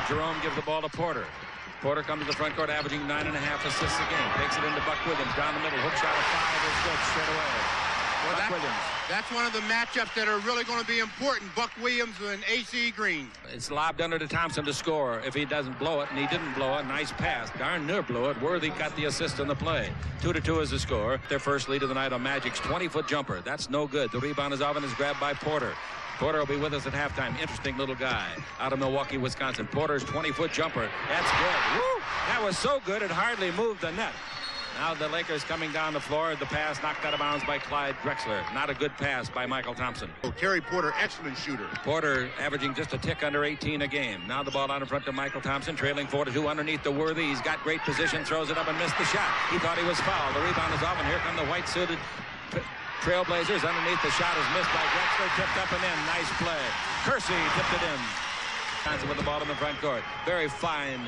Jerome gives the ball to Porter. Porter comes to the front court, averaging 9.5 assists a game. Takes it into Buck Williams down the middle. Hook shot of 5 is good straight away. Well, that's one of the matchups that are really going to be important. Buck Williams and A.C. Green. It's lobbed under to Thompson to score if he doesn't blow it, and he didn't blow it. Nice pass. Darn near blew it. Worthy got the assist on the play. 2-2 is the score. Their first lead of the night on Magic's 20-foot jumper. That's no good. The rebound is off and is grabbed by Porter. Porter will be with us at halftime. Interesting little guy out of Milwaukee, Wisconsin. Porter's 20-foot jumper. That's good. Woo! That was so good it hardly moved the net. Now the Lakers coming down the floor. The pass knocked out of bounds by Clyde Drexler. Not a good pass by Michael Thompson. Terry Porter, excellent shooter. Porter averaging just a tick under 18 a game. Now the ball out in front to Michael Thompson, trailing 4-2 underneath the Worthy. He's got great position, throws it up and missed the shot. He thought he was fouled. The rebound is off, and here come the white-suited Trailblazers. Underneath, the shot is missed by Drexler, tipped up and in. Nice play. Kersey tipped it in. Johnson with the ball in the front court. Very fine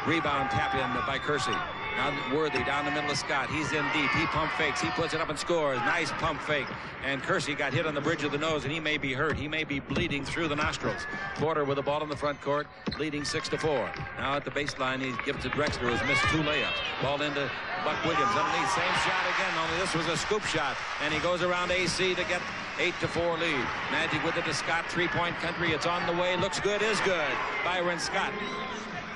rebound tap in by Kersey. Now Worthy down the middle of Scott. He's in deep. He pump fakes. He puts it up and scores. Nice pump fake. And Kersey got hit on the bridge of the nose, and he may be hurt. He may be bleeding through the nostrils. Porter with the ball in the front court, leading 6-4. Now at the baseline, he gives to Drexler, who's missed 2 layups. Ball into Buck Williams underneath. Same shot again, only this was a scoop shot. And he goes around AC to get 8-4 lead. Magic with it to Scott. 3-point country. It's on the way. Looks good. Is good. Byron Scott.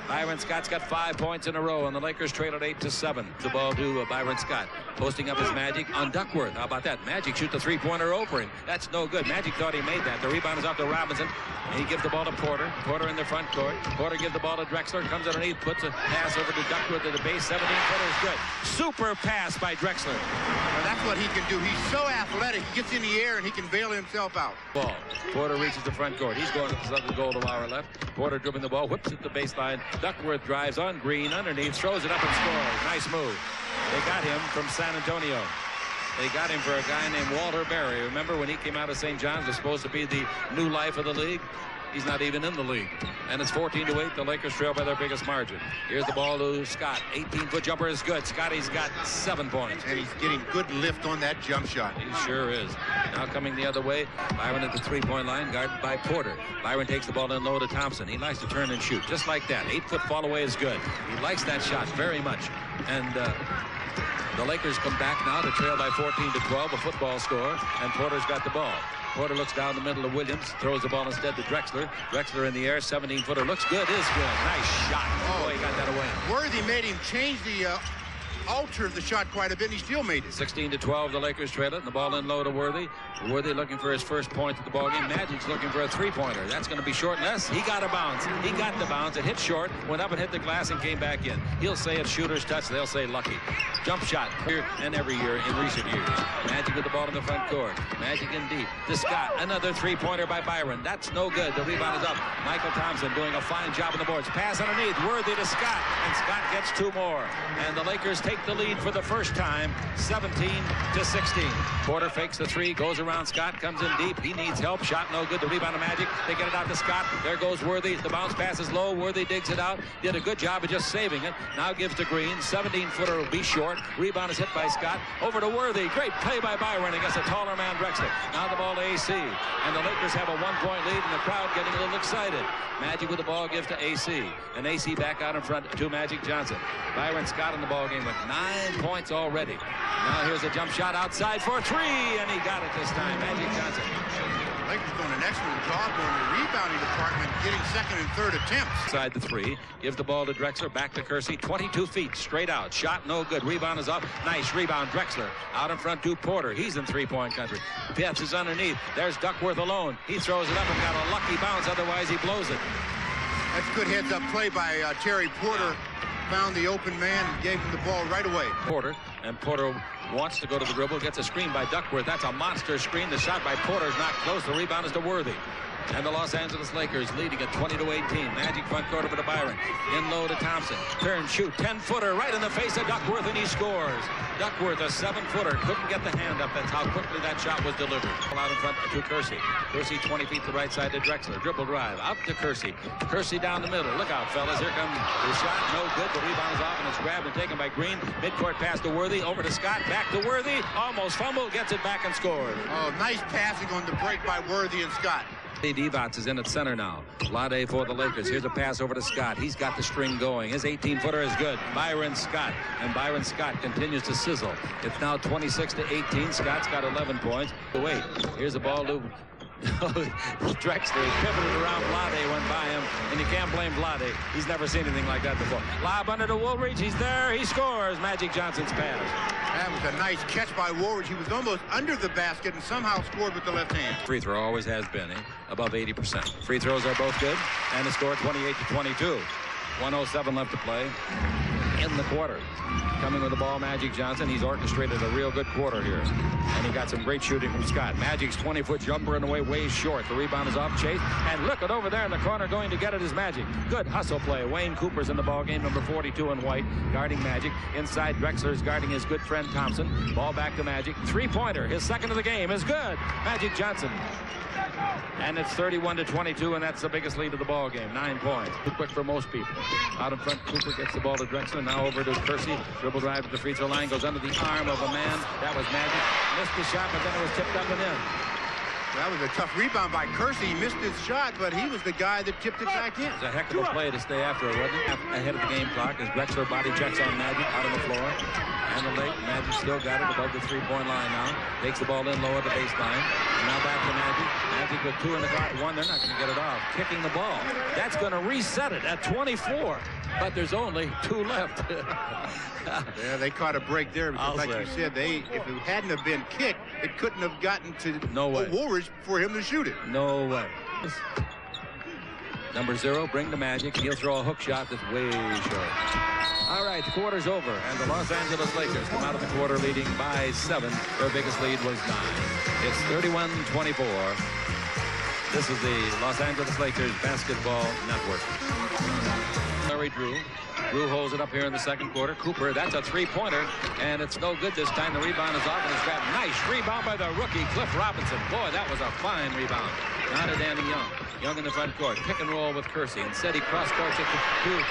Byron Scott's got 5 points in a row, and the Lakers trail at 8-7. The ball to Byron Scott, posting up his Magic on Duckworth. How about that? Magic shoots a 3-pointer over him. That's no good. Magic thought he made that. The rebound is off to Robinson. He gives the ball to Porter. Porter in the front court. Porter gives the ball to Drexler. Comes underneath, puts a pass over to Duckworth at the base. 17-footer is good. Super pass by Drexler. Well, that's what he can do. He's so athletic. He gets in the air and he can bail himself out. Ball. Porter reaches the front court. He's going to the southern goal to our left. Porter dribbling the ball, whips at the baseline. Duckworth drives on Green underneath, throws it up and scores. Nice move. They got him from San Antonio. They got him for a guy named Walter Berry. Remember when he came out of St. John's, was supposed to be the new life of the league? He's not even in the league. And it's 14-8. The Lakers trail by their biggest margin. Here's the ball to Scott. 18-foot jumper is good. Scotty's got 7 points. And he's getting good lift on that jump shot. He sure is. Now coming the other way, Byron at the 3-point line, guarded by Porter. Byron takes the ball in low to Thompson. He likes to turn and shoot, just like that. 8-foot fall away is good. He likes that shot very much. And the Lakers come back now to trail by 14-12, a football score, and Porter's got the ball. Porter looks down the middle of Williams, throws the ball instead to Drexler. Drexler in the air, 17-footer, looks good, is good. Nice shot. Oh, he got that away. Worthy made him change the alter of the shot quite a bit, and he still made it. 16-12, the Lakers trail it, and the ball in low to Worthy. Worthy looking for his first point at the ball game. Magic's looking for a 3-pointer. That's going to be short. Yes, he got a bounce. He got the bounce. It hit short, went up and hit the glass and came back in. He'll say it's shooter's touch. They'll say lucky. Jump shot here and every year in recent years. Magic with the ball in the front court. Magic in deep. To Scott. Another 3-pointer by Byron. That's no good. The rebound is up. Michael Thompson doing a fine job on the boards. Pass underneath. Worthy to Scott. And Scott gets 2 more. And the Lakers take the lead for the first time, 17-16. Porter fakes the 3, goes around Scott, comes in deep. He needs help. Shot no good. The rebound of Magic. They get it out to Scott. There goes Worthy. The bounce pass is low. Worthy digs it out. Did a good job of just saving it. Now gives to Green. 17-footer will be short. Rebound is hit by Scott. Over to Worthy. Great play by Byron against a taller man, Drexler. Now the ball to AC. And the Lakers have a 1-point lead, and the crowd getting a little excited. Magic with the ball gives to AC. And AC back out in front to Magic Johnson. Byron Scott in the ball game with 9 points already. Now here's a jump shot outside for 3, and he got it this time. Magic Johnson. Lakers doing an excellent job on the rebounding department, getting second and third attempts. Inside the 3, gives the ball to Drexler, back to Kersey, 22 feet, straight out. Shot no good. Rebound is up. Nice rebound. Drexler out in front to Porter. He's in 3-point country. Pitts is underneath. There's Duckworth alone. He throws it up and got a lucky bounce. Otherwise, he blows it. That's good heads-up play by Terry Porter. Found the open man and gave him the ball right away. Porter wants to go to the dribble, gets a screen by Duckworth. That's a monster screen. The shot by Porter is not close. The rebound is to Worthy. And the Los Angeles Lakers leading at 20-18. Magic front court over to Byron. In low to Thompson. Turn, shoot. 10-footer right in the face of Duckworth, and he scores. Duckworth, a 7-footer. Couldn't get the hand up. That's how quickly that shot was delivered. Out in front to Kersey. Kersey 20 feet to the right side to Drexler. Dribble drive. Out to Kersey. Kersey down the middle. Look out, fellas. Here comes the shot. No good. The rebound is off, and it's grabbed and taken by Green. Midcourt pass to Worthy. Over to Scott. Back to Worthy. Almost fumbled. Gets it back and scores. Oh, nice passing on the break by Worthy and Scott. Divac is in at center now. Vlade for the Lakers. Here's a pass over to Scott. He's got the string going. His 18-footer is good. Byron Scott. And Byron Scott continues to sizzle. It's now 26-18. Scott's got 11 points. Wait, here's the ball to Drexler. He pivoted around. Vlade went by him, and you can't blame Vlade. He's never seen anything like that before. Lob under to Woolridge. He's there. He scores. Magic Johnson's pass. That was a nice catch by Woolridge. He was almost under the basket and somehow scored with the left hand. Free throw always has been above 80%. Free throws are both good, and the score 28-22. 1:07 left to play in the quarter. Coming with the ball, Magic Johnson. He's orchestrated a real good quarter here. And he got some great shooting from Scott. Magic's 20-foot jumper in the way short. The rebound is off Chase. And look at over there in the corner going to get it is Magic. Good hustle play. Wayne Cooper's in the ball game, number 42 in white, guarding Magic. Inside, Drexler's guarding his good friend Thompson. Ball back to Magic. Three-pointer, his second of the game, is good. Magic Johnson. And it's 31-22, and that's the biggest lead of the ball game. 9 points. Too quick for most people. Out in front, Cooper gets the ball to Drexler. Now over to Kersey. Dribble drive to the free throw line. Goes under the arm of a man. That was Magic. Missed the shot, but then it was tipped up and in. That was a tough rebound by Kersey. He missed his shot, but he was the guy that tipped it back in. It was a heck of a play to stay after it, wasn't it? Ahead of the game clock as Drexler body checks on Magic out on the floor. And the late Magic still got it above the three-point line now. Takes the ball in low at the baseline. And now back to Magic. Magic with 2 in the clock. 1, they're not going to get it off. Kicking the ball. That's going to reset it at 24. But there's only 2 left. Yeah, they caught a break there because, like you said, if it hadn't have been kicked, it couldn't have gotten to Woolridge for him to shoot it. No way. Number 0, bring the Magic. He'll throw a hook shot that's way short. All right, the quarter's over, and the Los Angeles Lakers come out of the quarter leading by 7. Their biggest lead was 9. It's 31-24. This is the Los Angeles Lakers Basketball Network. Larry Drew. Drew holds it up here in the second quarter. Cooper, that's a three-pointer, and it's no good this time. The rebound is off, and it's grabbed. Nice rebound by the rookie, Cliff Robinson. Boy, that was a fine rebound. Now to Danny Young. Young in the front court. Pick and roll with Kersey. Instead, he cross-courts it to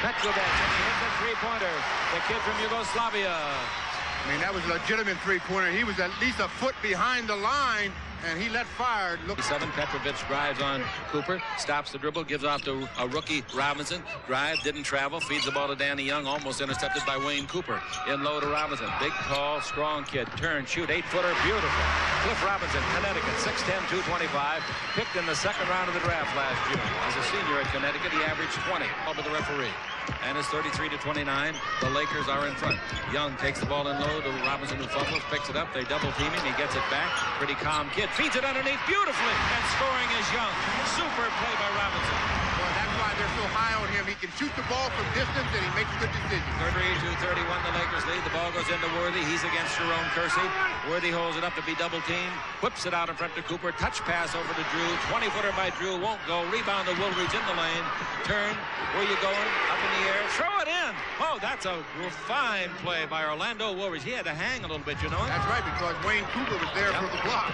Petrovic, and he hits a three-pointer. The kid from Yugoslavia. I mean, that was a legitimate three-pointer. He was at least a foot behind the line, and he let fire. Look. 7, Petrovic drives on Cooper, stops the dribble, gives off to a rookie Robinson. Drive, didn't travel, feeds the ball to Danny Young, almost intercepted by Wayne Cooper. In low to Robinson. Big, tall, strong kid. Turn, shoot, 8-footer, beautiful. Cliff Robinson, Connecticut, 6'10", 225. Picked in the second round of the draft last June. As a senior at Connecticut, he averaged 20. Over the referee. And it's 33-29. The Lakers are in front. Young takes the ball in low to Robinson, who fumbles, picks it up. They double team him. He gets it back. Pretty calm kid. Feeds it underneath beautifully. And scoring is Young. Super play by Robinson. Well, that's why they're so high on him. He can shoot the ball from distance, and he makes good decisions. 32-31, the Lakers lead. The ball goes into Worthy. He's against Jerome Kersey. Worthy holds it up to be double teamed. Whips it out in front to Cooper. Touch pass over to Drew. 20-footer by Drew. Won't go. Rebound to Woolridge in the lane. Turn. Where you going? Up in the air. Throw it in. Oh, that's a fine play by Orlando Woolridge. He had to hang a little bit, you know. That's right, because Wayne Cooper was there for the block.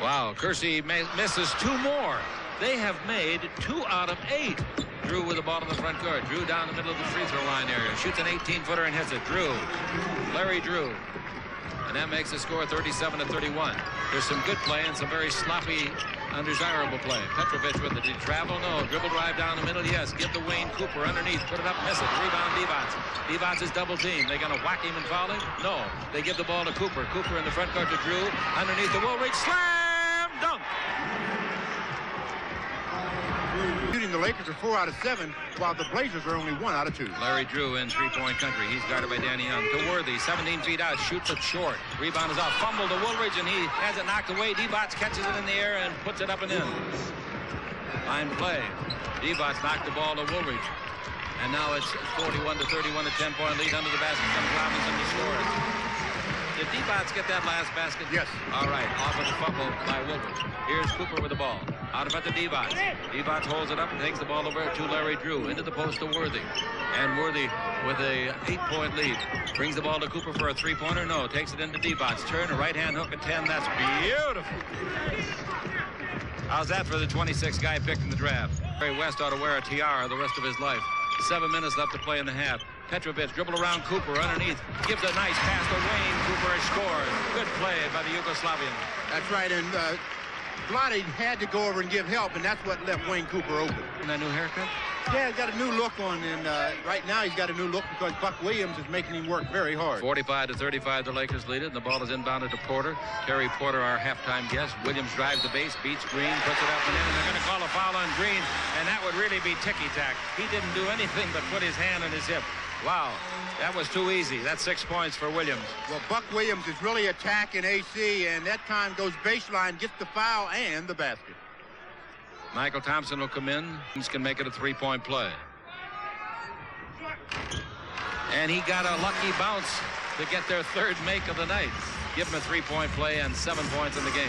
Wow, Kersey misses 2 more. They have made 2 out of 8. Drew with the ball in the front court. Drew down the middle of the free throw line area. Shoots an 18-footer and hits it. Drew. Larry Drew. And that makes the score 37-31. There's some good play and some very sloppy, undesirable play. Petrovic with it. Did he travel? No. Dribble drive down the middle? Yes. Give to Wayne Cooper underneath. Put it up, miss it. Rebound Divac. Divac is double team. They going to whack him and foul him? No. They give the ball to Cooper. Cooper in the front court to Drew. Underneath the Woolridge. Slam dunk. Shooting the Lakers are 4 out of 7, while the Blazers are only 1 out of 2. Larry Drew in three-point country. He's guarded by Danny Young. To Worthy, 17 feet out, shoots it short. Rebound is off. Fumble to Woolridge, and he has it knocked away. Divac catches it in the air and puts it up and in. Fine play. Divac knocked the ball to Woolridge. And now it's 41-31, a 10-point lead under the basket. Comes Robinson to score it. Did Divac get that last basket? Yes. All right, off of the fumble by Woolridge. Here's Cooper with the ball. Out of it to Divac. Divac holds it up and takes the ball over to Larry Drew. Into the post to Worthy. And Worthy with a 8-point lead. Brings the ball to Cooper for a three-pointer. No, takes it into Divac. Turn, a right-hand hook at 10. That's beautiful. How's that for the 26th guy picked in the draft? Barry West ought to wear a tiara the rest of his life. 7 minutes left to play in the half. Petrovic dribble around Cooper underneath. Gives a nice pass to Wayne. Cooper scores. Good play by the Yugoslavian. That's right, and Blotty had to go over and give help, and that's what left Wayne Cooper open. And that new haircut? Yeah, he's got a new look on, and right now he's got a new look because Buck Williams is making him work very hard. 45-35, the Lakers lead it, and the ball is inbounded to Porter. Terry Porter, our halftime guest. Williams drives the base, beats Green, puts it up and in, and they're going to call a foul on Green, and that would really be ticky-tack. He didn't do anything but put his hand on his hip. Wow, that was too easy. That's 6 points for Williams. Well, Buck Williams is really attacking AC, and that time goes baseline, gets the foul and the basket. Michael Thompson will come in. He can make it a three-point play. And he got a lucky bounce to get their third make of the night. Give him a three-point play and 7 points in the game.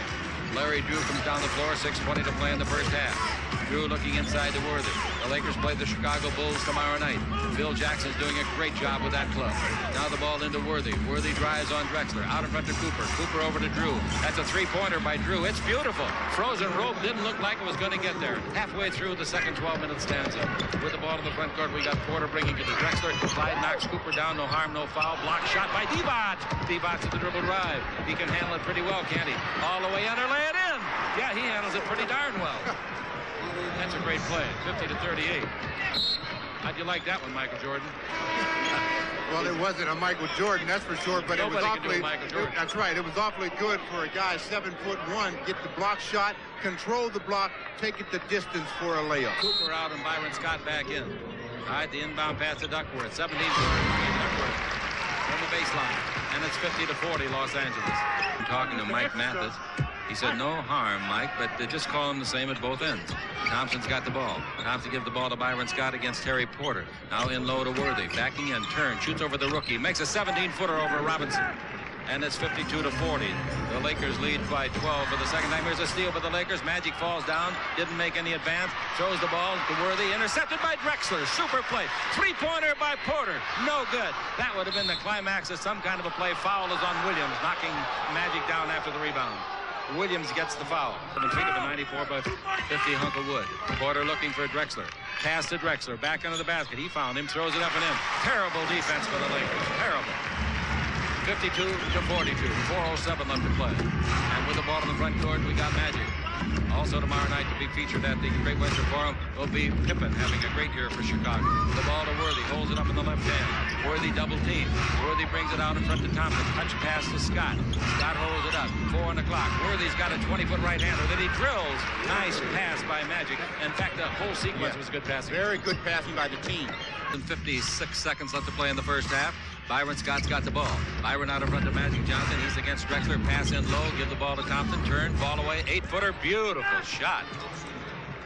Larry Drew comes down the floor, 6:20 to play in the first half. Drew looking inside to Worthy. The Lakers play the Chicago Bulls tomorrow night. Phil Jackson's doing a great job with that club. Now the ball into Worthy. Worthy drives on Drexler. Out in front to Cooper. Cooper over to Drew. That's a three-pointer by Drew. It's beautiful. Frozen rope didn't look like it was going to get there. Halfway through the second 12-minute stanza. With the ball in the front court, we got Porter bringing it to Drexler. Clyde knocks Cooper down. No harm, no foul. Block shot by Divac. Divac to the dribble drive. He can handle it pretty well, can't he? All the way under, lay it in. Yeah, he handles it pretty darn well. That's a great play, 50-38. How'd you like that one, Michael Jordan? Well, it wasn't a Michael Jordan, that's for sure, but Nobody it was awfully. Michael Jordan. That's right. It was awfully good for a guy 7'1", get the block shot, control the block, take it the distance for a layup. Cooper out and Byron Scott back in. All right, the inbound pass to Duckworth. 17 Duckworth from the baseline, and it's 50-40 Los Angeles. I'm talking to Mike Mathis. He said, no harm, Mike, but they just call him the same at both ends. Thompson's got the ball. Thompson gives the ball to Byron Scott against Terry Porter. Now in low to Worthy. Backing in, turn, shoots over the rookie. Makes a 17-footer over Robinson. And it's 52-40. The Lakers lead by 12 for the second time. Here's a steal for the Lakers. Magic falls down. Didn't make any advance. Throws the ball to Worthy. Intercepted by Drexler. Super play. Three-pointer by Porter. No good. That would have been the climax of some kind of a play. Foul is on Williams, knocking Magic down after the rebound. Williams gets the foul. 7 feet of a 94 by 50 hunk of wood. Porter looking for Drexler. Pass to Drexler. Back under the basket. He found him. Throws it up and in. Terrible defense for the Lakers. Terrible. 52-42. 4:07 left to play. And with the ball in the front court, we got Magic. Also tomorrow night to be featured at the Great Western Forum will be Pippen, having a great year for Chicago. The ball to Worthy, holds it up in the left hand. Worthy double team. Worthy brings it out in front to Thompson. Touch pass to Scott. Scott holds it up. 4 on the clock. Worthy's got a 20-foot right-hander that he drills. Nice pass by Magic. In fact, the whole sequence was good passing. Very good passing by the team. 56 seconds left to play in the first half. Byron Scott's got the ball. Byron out in front of Magic Johnson. He's against Drexler. Pass in low. Give the ball to Thompson. Turn. Fall away. 8-footer. Beautiful shot.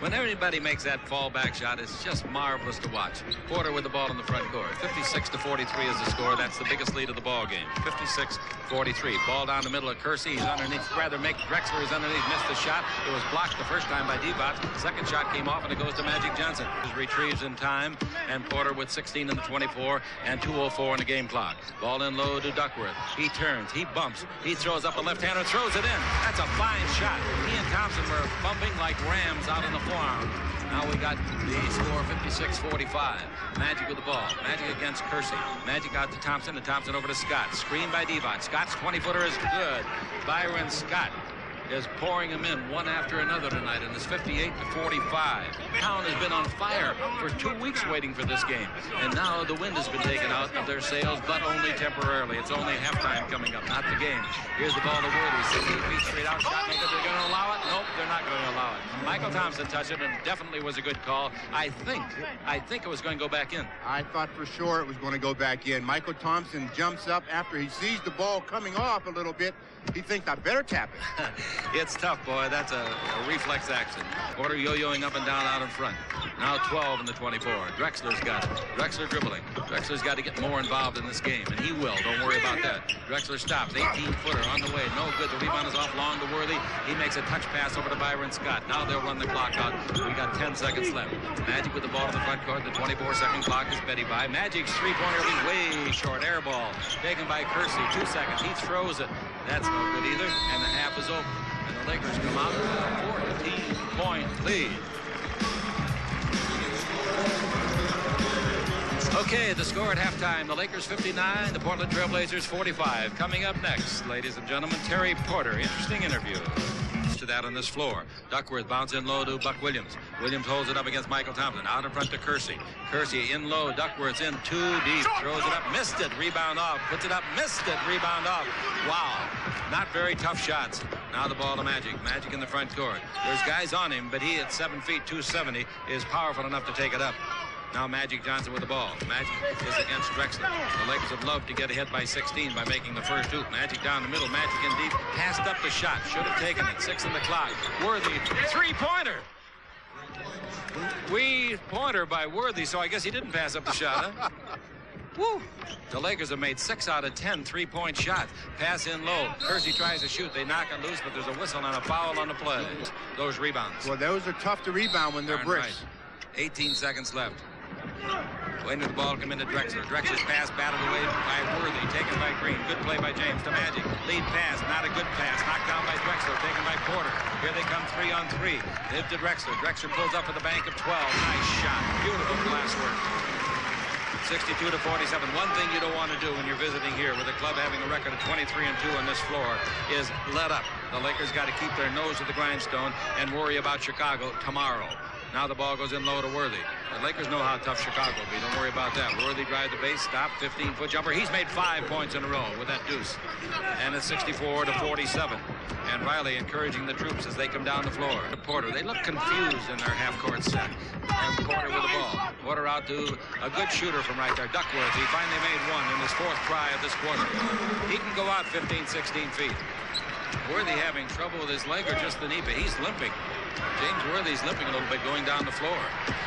When anybody makes that fallback shot, it's just marvelous to watch. Porter with the ball in the front court. 56-43 is the score. That's the biggest lead of the ball game. 56-43. Ball down the middle of Kersey. He's underneath. Rather, Drexler is underneath. Missed the shot. It was blocked the first time by Divac. Second shot came off, and it goes to Magic Johnson. Retrieves in time, and Porter with 16 in the 24 and 2:04 in the game clock. Ball in low to Duckworth. He turns. He bumps. He throws up a left-hander. Throws it in. That's a fine shot. He and Thompson were bumping like rams out in the forearm. Now we got the score 56-45. Magic with the ball. Magic against Kersey. Magic out to Thompson, and Thompson over to Scott. Screen by Divac. Scott's 20-footer is good. Byron Scott is pouring them in one after another tonight, and it's 58-45. Town has been on fire for 2 weeks waiting for this game, and now the wind has been taken out of their sails, but only temporarily. It's only halftime coming up, not the game. Here's the ball to Worthy. 16 feet straight out. Shot maker. They're going to allow it? Nope, they're not going to allow it. Michael Thompson touched it, and definitely was a good call. I think it was going to go back in. I thought for sure it was going to go back in. Michael Thompson jumps up after he sees the ball coming off a little bit. He thinks, I better tap it. It's tough, boy. That's a reflex action. Porter yo-yoing up and down out in front. Now 12 in the 24. Drexler's got it. Drexler dribbling. Drexler's got to get more involved in this game, and he will. Don't worry about that. Drexler stops. 18-footer on the way. No good. The rebound is off long to Worthy. He makes a touch pass over to Byron Scott. Now they'll run the clock out. We got 10 seconds left. Magic with the ball in the front court. The 24-second clock is Betty by. Magic's three-pointer is way short. Air ball. Taken by Kersey. 2 seconds. He throws it. That's no good either. And the half is over. And the Lakers come out with a 14-point lead. Okay, the score at halftime. The Lakers 59, the Portland Trailblazers 45. Coming up next, ladies and gentlemen, Terry Porter. Interesting interview. to that on this floor. Duckworth bounce in low to Buck Williams. Williams holds it up against Michael Thompson. Out in front to Kersey. Kersey in low. Duckworth's in too deep. Throws it up. Missed it. Rebound off. Puts it up. Missed it. Rebound off. Wow. Not very tough shots. Now the ball to Magic. Magic in the front court. There's guys on him, but he at 7 feet 270 is powerful enough to take it up. Now Magic Johnson with the ball. Magic is against Drexler. The Lakers would love to get ahead by 16 by making the first hoop. Magic down the middle. Magic in deep. Passed up the shot. Should have taken it. 6 on the clock. Worthy. Three-pointer. Pointer by Worthy, so I guess he didn't pass up the shot, huh? Woo! The Lakers have made 6 out of 10 three-point shots. Pass in low. Kersey tries to shoot. They knock it loose, but there's a whistle and a foul on the play. Those rebounds. Well, those are tough to rebound when they're bricks. Right. 18 seconds left. Waiting for the ball to come into Drexler. Drexler's pass battled away by Worthy. Taken by Green. Good play by James to Magic. Lead pass. Not a good pass. Knocked down by Drexler. Taken by Porter. Here they come 3-on-3. Live to Drexler. Drexler pulls up for the bank of 12. Nice shot. Beautiful glass work. 62-47. One thing you don't want to do when you're visiting here with the club having a record of 23-2 on this floor is let up. The Lakers got to keep their nose to the grindstone and worry about Chicago tomorrow. Now the ball goes in low to Worthy. The Lakers know how tough Chicago will be. Don't worry about that. Worthy drive the base, stop, 15-foot jumper. He's made 5 points in a row with that deuce. And it's 64-47. And Riley encouraging the troops as they come down the floor. Porter, they look confused in their half-court set. And Porter with the ball. Porter out to a good shooter from right there. Duckworth, he finally made one in his 4th try of this quarter. He can go out 15, 16 feet. Worthy having trouble with his leg or just the knee, but he's limping. James Worthy's limping a little bit going down the floor.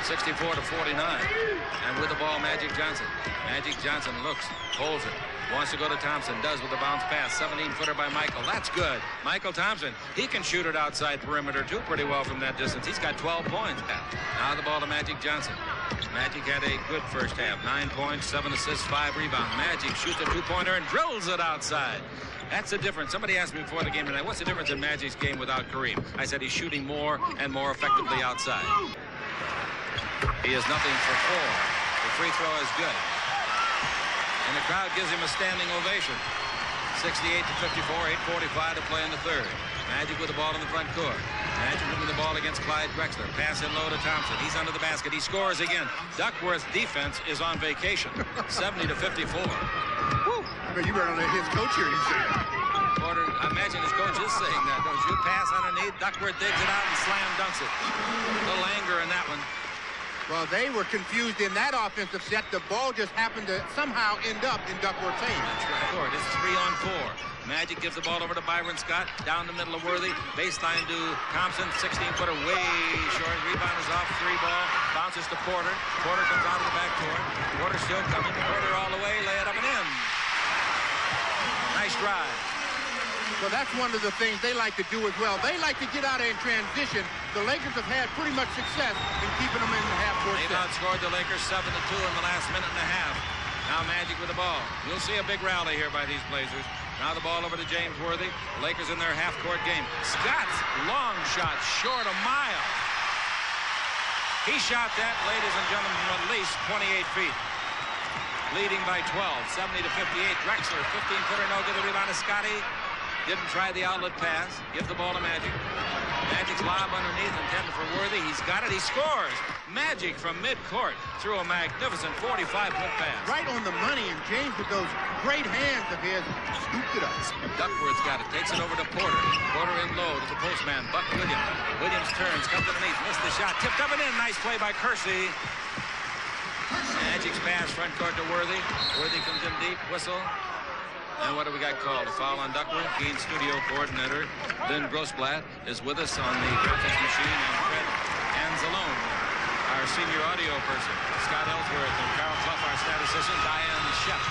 64-49. And with the ball, Magic Johnson. Magic Johnson looks, holds it. Wants to go to Thompson. Does with the bounce pass. 17-footer by Michael. That's good. Michael Thompson, he can shoot it outside perimeter, too, pretty well from that distance. He's got 12 points. Now the ball to Magic Johnson. Magic had a good first half. 9 points, 7 assists, 5 rebounds. Magic shoots a two-pointer and drills it outside. That's the difference. Somebody asked me before the game tonight, what's the difference in Magic's game without Kareem? I said he's shooting more and more effectively outside. He is nothing for 4. The free throw is good. And the crowd gives him a standing ovation. 68-54, 8:45 to play in the third. Magic with the ball in the front court. Magic moving the ball against Clyde Drexler. Pass in low to Thompson. He's under the basket. He scores again. Duckworth's defense is on vacation. 70-54. Woo! I mean, you better let his coach hear you say that. Porter, I imagine his coach is saying that, don't you? Pass underneath. Duckworth digs it out and slam dunks it. A little anger in that one. Well, they were confused in that offensive set. The ball just happened to somehow end up in Duckworth's hands. That's right. It's 3-on-4. Magic gives the ball over to Byron Scott. Down the middle of Worthy. Baseline to Thompson. 16-footer way short. Rebound is off. 3 ball. Bounces to Porter. Porter comes out of the backcourt. Porter still coming. Porter all the way. Lay it up and in. Nice drive. Well, that's one of the things they like to do as well. They like to get out in transition. The Lakers have had pretty much success in keeping them in the half-court set. They've outscored the Lakers 7-2 in the last minute and a half. Now Magic with the ball. You'll see a big rally here by these Blazers. Now the ball over to James Worthy. Lakers in their half-court game. Scott's long shot short a mile. He shot that, ladies and gentlemen, from at least 28 feet. Leading by 12, 70-58. Drexler, 15-footer, no good. The rebound to Scotty. Didn't try the outlet pass. Give the ball to Magic. Magic's lob underneath, intended for Worthy. He's got it. He scores. Magic from midcourt threw a magnificent 45-foot pass. Right on the money, and James with those great hands of his scooped it up. Duckworth's got it. Takes it over to Porter. Porter in low to the postman, Buck Williams. Williams turns, comes underneath, missed the shot. Tipped up and in. Nice play by Kersey. Magic's pass front court to Worthy. Worthy comes in deep. Whistle. And what do we got called? A foul on Duckworth. Keen studio coordinator Lynn Grossblatt is with us on the graphics machine, and Fred Anzalone, our senior audio person. Scott Ellsworth and Carl Clough, our statistician. Diane Shep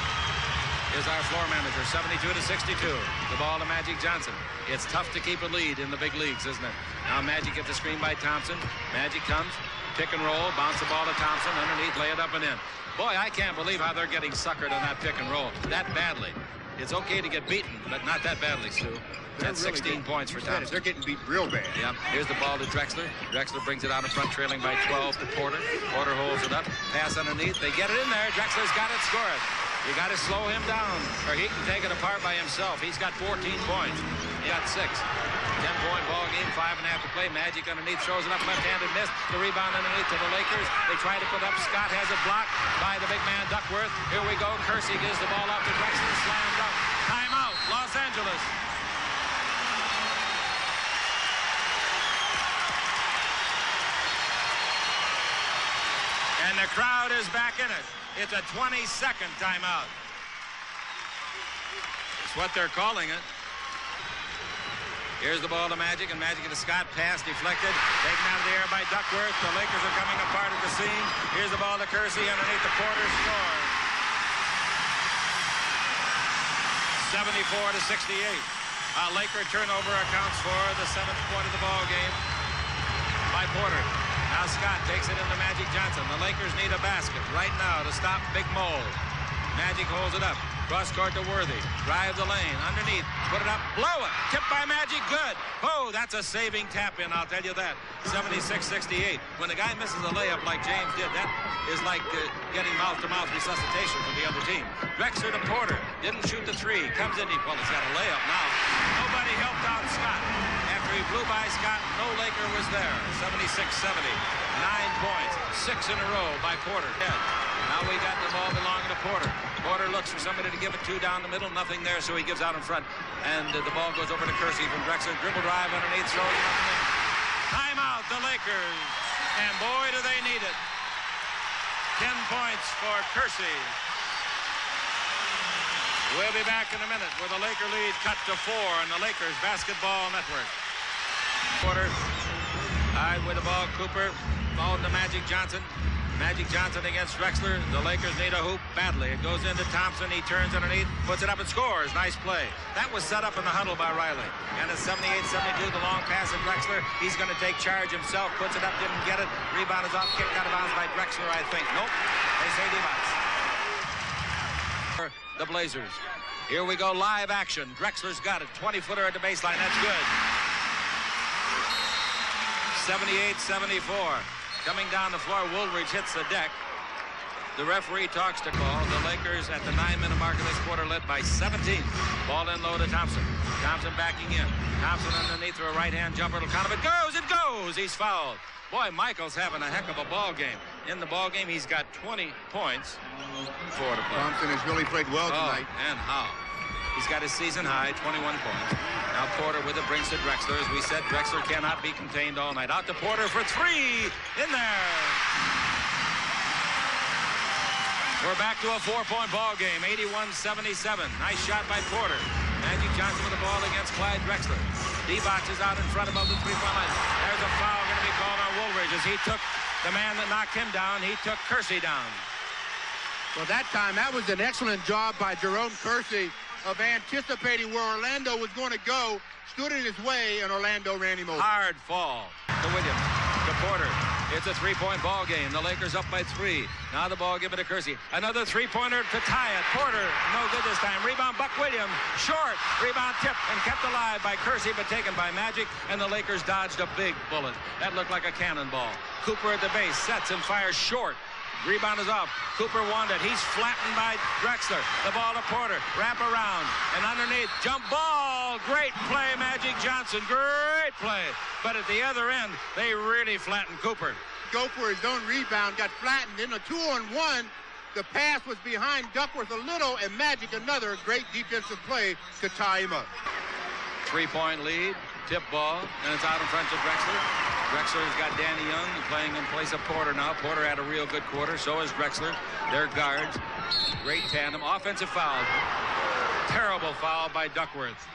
is our floor manager. 72-62. The ball to Magic Johnson. It's tough to keep a lead in the big leagues, isn't it? Now Magic gets the screen by Thompson. Magic comes, pick and roll, bounce the ball to Thompson, underneath, lay it up and in. Boy, I can't believe how they're getting suckered on that pick and roll that badly. It's okay to get beaten, but not that badly, Stu. That's really 16 points for Thompson. They're getting beat real bad. Yeah. Here's the ball to Drexler. Drexler brings it out in front, trailing by 12 to Porter. Porter holds it up. Pass underneath. They get it in there. Drexler's got it. Score it. You got to slow him down, or he can take it apart by himself. He's got 14 points. He got 6. 10-point ball game, 5.5 to play. Magic underneath, throws it up left-handed, missed. The rebound underneath to the Lakers. They try to put up. Scott has it blocked by the big man Duckworth. Here we go. Kersey gives the ball up to Drexler. Slam dunk. Timeout, Los Angeles. And the crowd is back in it. It's a 22nd timeout. It's what they're calling it. Here's the ball to Magic, and Magic to Scott. Pass deflected. Taken out of the air by Duckworth. The Lakers are coming apart at the seams. Here's the ball to Kersey underneath the Porter. Score. 74-68. A Laker turnover accounts for the 7th point of the ball game by Porter. Now Scott takes it into Magic Johnson. The Lakers need a basket right now to stop Big Mo. Magic holds it up. Cross court to Worthy. Drive the lane. Underneath. Put it up. Blow it. Tipped by Magic. Good. Oh, that's a saving tap in, I'll tell you that. 76-68. When a guy misses a layup like James did, that is like getting mouth-to-mouth resuscitation for the other team. Drexler to Porter. Didn't shoot the three. Comes in. Well, he's got a layup now. Nobody helped out Scott. After he blew by Scott, no Laker was there. 76-70. 9 points. 6 in a row by Porter. Now we got the ball belonging to Porter. Porter looks for somebody to give it to down the middle. Nothing there, so he gives out in front. And the ball goes over to Kersey from Drexler. Dribble drive underneath, throws it up. Timeout, the Lakers. And boy, do they need it. 10 points for Kersey. We'll be back in a minute with the Laker lead cut to 4 on the Lakers Basketball Network. Porter. With the ball, Cooper. Ball to Magic Johnson. Magic Johnson against Drexler. The Lakers need a hoop badly. It goes into Thompson. He turns underneath, puts it up and scores. Nice play. That was set up in the huddle by Riley. And it's 78-72, the long pass at Drexler. He's going to take charge himself. Puts it up, didn't get it. Rebound is off, kicked out of bounds by Drexler, I think. Nope. They say Divac. The Blazers. Here we go, live action. Drexler's got it. 20-footer at the baseline. That's good. 78-74. Coming down the floor, Woolridge hits the deck. The referee talks to call. The Lakers at the 9-minute mark of this quarter led by 17. Ball in low to Thompson. Thompson backing in. Thompson underneath for a right-hand jumper. It'll count. It goes! It goes! He's fouled. Boy, Michael's having a heck of a ball game. In the ball game, he's got 20 points. 4 to play. Thompson has really played well tonight. And how? He's got his season high, 21 points. Now Porter with it brings to Drexler. As we said, Drexler cannot be contained all night. Out to Porter for 3. In there. We're back to a 4-point ball game, 81-77. Nice shot by Porter. Magic Johnson with the ball against Clyde Drexler. D-Box is out in front above the 3-point line. There's a foul going to be called on Woolridge as he took the man that knocked him down. He took Kersey down. Well, that time, that was an excellent job by Jerome Kersey of anticipating where Orlando was going to go, stood in his way, and Orlando ran him over. Hard fall to Williams, to Porter. It's a 3-point ball game. The Lakers up by 3. Now the ball given to Kersey. Another 3-pointer to tie it. Porter, no good this time. Rebound, Buck Williams, short. Rebound tipped and kept alive by Kersey, but taken by Magic, and the Lakers dodged a big bullet. That looked like a cannonball. Cooper at the base, sets and fires short. Rebound is off. Cooper wanted. He's flattened by Drexler. The ball to Porter. Wrap around. And underneath. Jump ball. Great play, Magic Johnson. Great play. But at the other end, they really flattened Cooper. Go for his own rebound. Got flattened. In a 2-on-1, the pass was behind Duckworth a little, and Magic another great defensive play to tie him up. 3-point lead. Tip ball. And it's out in front of Drexler. Drexler's got Danny Young playing in place of Porter now. Porter had a real good quarter. So is Drexler. They're guards. Great tandem. Offensive foul. Terrible foul by Duckworth.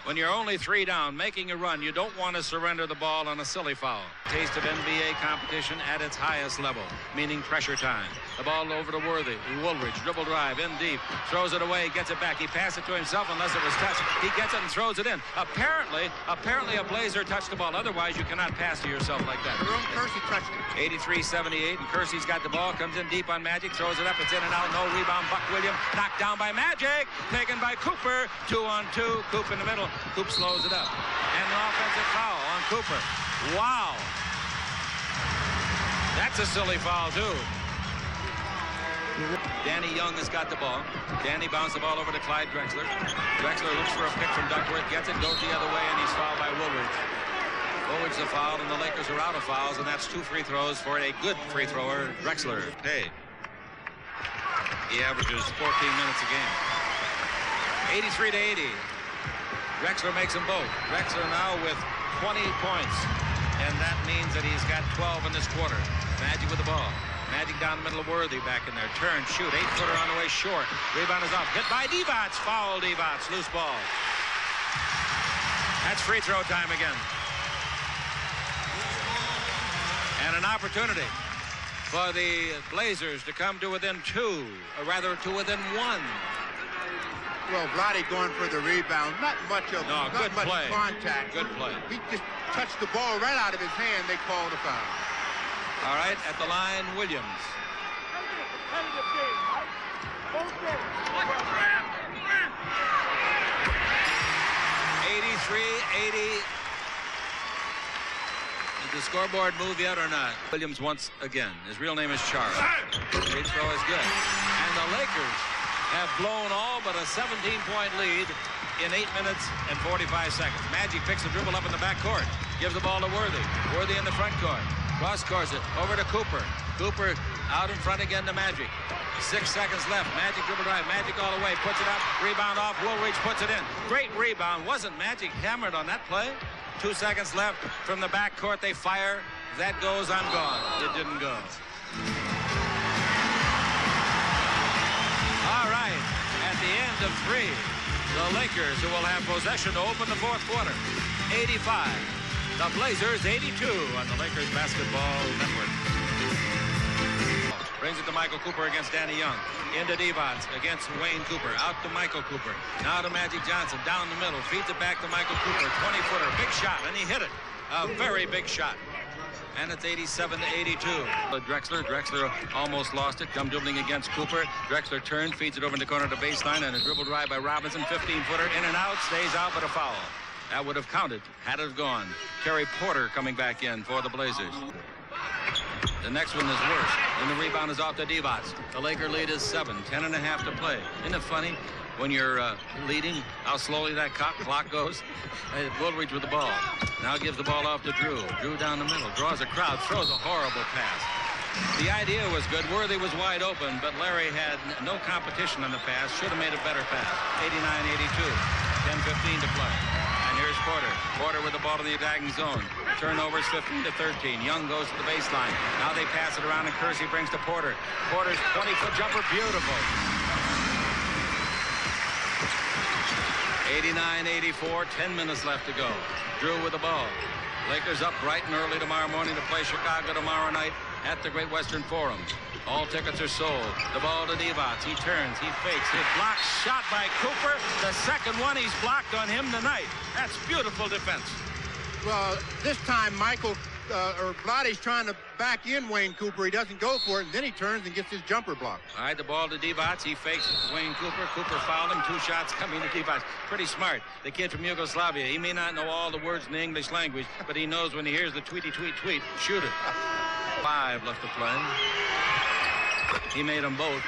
When you're only 3 down, making a run, you don't want to surrender the ball on a silly foul. Taste of NBA competition at its highest level, meaning pressure time. The ball over to Worthy. Woolridge, dribble drive, in deep, throws it away, gets it back. He passed it to himself unless it was touched. He gets it and throws it in. Apparently a Blazer touched the ball. Otherwise, you cannot pass to yourself like that. Jerome Kersey touched it. 83-78, and Kersey's got the ball, comes in deep on Magic, throws it up, it's in and out, no rebound. Buck Williams knocked down by Magic, taken by Cooper. 2-on-2, Coop in the middle. Coop slows it up. And an offensive foul on Cooper. Wow. That's a silly foul, too. Danny Young has got the ball. Danny bounced the ball over to Clyde Drexler. Drexler looks for a pick from Duckworth, gets it, goes the other way, and he's fouled by Woolridge. Woolridge the foul, and the Lakers are out of fouls, and that's 2 free throws for a good free thrower, Drexler. Hey, he averages 14 minutes a game. 83-80. Drexler makes them both. Drexler now with 20 points, and that means that he's got 12 in this quarter. Magic with the ball. Magic down the middle of Worthy, back in there. Turn, shoot, 8-footer on the way short. Rebound is off. Hit by Divac. Foul Divac. Loose ball. That's free throw time again. And an opportunity for the Blazers to come to within 2, or rather to within 1. Well, Vlade going for the rebound. Not much play. Contact. Good play. He just touched the ball right out of his hand. They called a foul. All right, at the line, Williams. 83-80. Did the scoreboard move yet or not? Williams once again. His real name is Charles. Free throw is good. And the Lakers have blown all but a 17-point lead in 8 minutes and 45 seconds. Magic picks the dribble up in the backcourt. Gives the ball to Worthy. Worthy in the front court. Cross-courts it over to Cooper. Cooper out in front again to Magic. 6 seconds left. Magic dribble drive. Magic all the way. Puts it up. Rebound off. Woolridge puts it in. Great rebound. Wasn't Magic hammered on that play? 2 seconds left from the backcourt. They fire. If that goes, I'm gone. It didn't go. All right. At the end of 3, the Lakers, who will have possession to open the 4th quarter. 85. The Blazers 82 on the Lakers Basketball Network. Brings it to Michael Cooper against Danny Young. Into Divac against Wayne Cooper. Out to Michael Cooper. Now to Magic Johnson. Down the middle. Feeds it back to Michael Cooper. 20-footer. Big shot. And he hit it. A very big shot. And it's 87-82. Drexler almost lost it. Come dribbling against Cooper. Drexler turns. Feeds it over in the corner to baseline. And a dribble drive by Robinson. 15-footer. In and out. Stays out, but a foul. That would have counted had it gone. Terry Porter coming back in for the Blazers. The next one is worse. And the rebound is off to Divac. The Laker lead is 7. 10.5 to play. Isn't it funny when you're leading how slowly that clock goes? Woolridge with the ball. Now gives the ball off to Drew. Drew down the middle. Draws a crowd. Throws a horrible pass. The idea was good. Worthy was wide open, but Larry had no competition on the pass. Should have made a better pass. 89-82. 10:15 to play. Here's Porter. Porter with the ball in the attacking zone. Turnovers 15-13. Young goes to the baseline. Now they pass it around and Kersey brings to Porter. Porter's 20-foot jumper. Beautiful. 89-84. 10 minutes left to go. Drew with the ball. Lakers up bright and early tomorrow morning to play Chicago tomorrow night at the Great Western Forum. All tickets are sold. The ball to Divac. He turns. He fakes. He blocks. Shot by Cooper. The second one he's blocked on him tonight. That's beautiful defense. Well, this time Michael or Vlade's trying to back in Wayne Cooper. He doesn't go for it, and then he turns and gets his jumper blocked. All right, the ball to Divac. He fakes Wayne Cooper. Cooper fouled him. 2 shots coming to Divac. Pretty smart. The kid from Yugoslavia. He may not know all the words in the English language, but he knows when he hears the tweety, tweet, tweet, shoot it. 5 left to play. He made them both,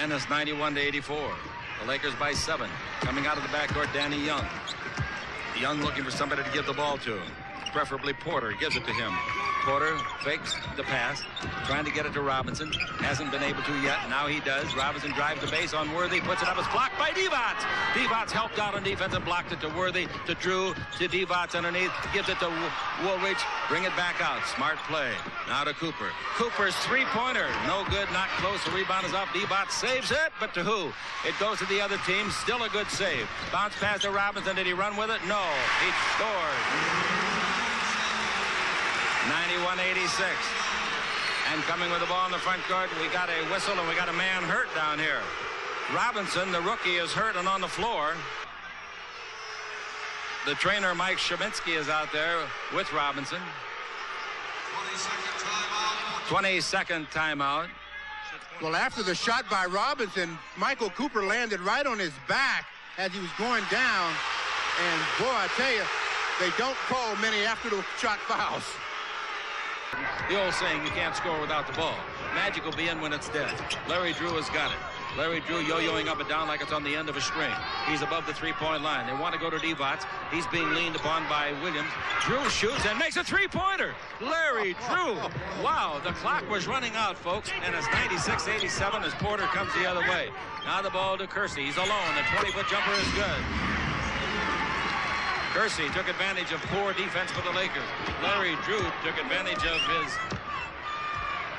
and it's 91-84. The Lakers by 7. Coming out of the backcourt, Danny Young. Young looking for somebody to give the ball to. Preferably Porter. Gives it to him. Porter fakes the pass, trying to get it to Robinson. Hasn't been able to yet. Now he does. Robinson drives the base on Worthy. Puts it up. It's blocked by Divac. Divac helped out on defense and blocked it to Worthy. To Drew. To Divac underneath. Gives it to Woolridge. Bring it back out. Smart play. Now to Cooper. Cooper's 3-pointer. No good. Not close. The rebound is off. Divac saves it. But to who? It goes to the other team. Still a good save. Bounce pass to Robinson. Did he run with it? No. He scored. 91-86. And coming with the ball in the front court, we got a whistle and we got a man hurt down here. Robinson, the rookie, is hurt and on the floor. The trainer, Mike Sheminsky, is out there with Robinson. 20-second timeout. Well, after the shot by Robinson, Michael Cooper landed right on his back as he was going down. And, boy, I tell you, they don't call many after the shot fouls. The old saying, you can't score without the ball. Magic will be in when it's dead. Larry Drew has got it. Larry Drew yo-yoing up and down like it's on the end of a string. He's above the three-point line. They want to go to Divac. He's being leaned upon by Williams. Drew shoots and makes a three-pointer. Larry Drew. Wow, the clock was running out, folks, and it's 96-87 as Porter comes the other way. Now the ball to Kersey. He's alone. The 20-foot jumper is good. Kersey took advantage of poor defense for the Lakers. Larry Drew took advantage of his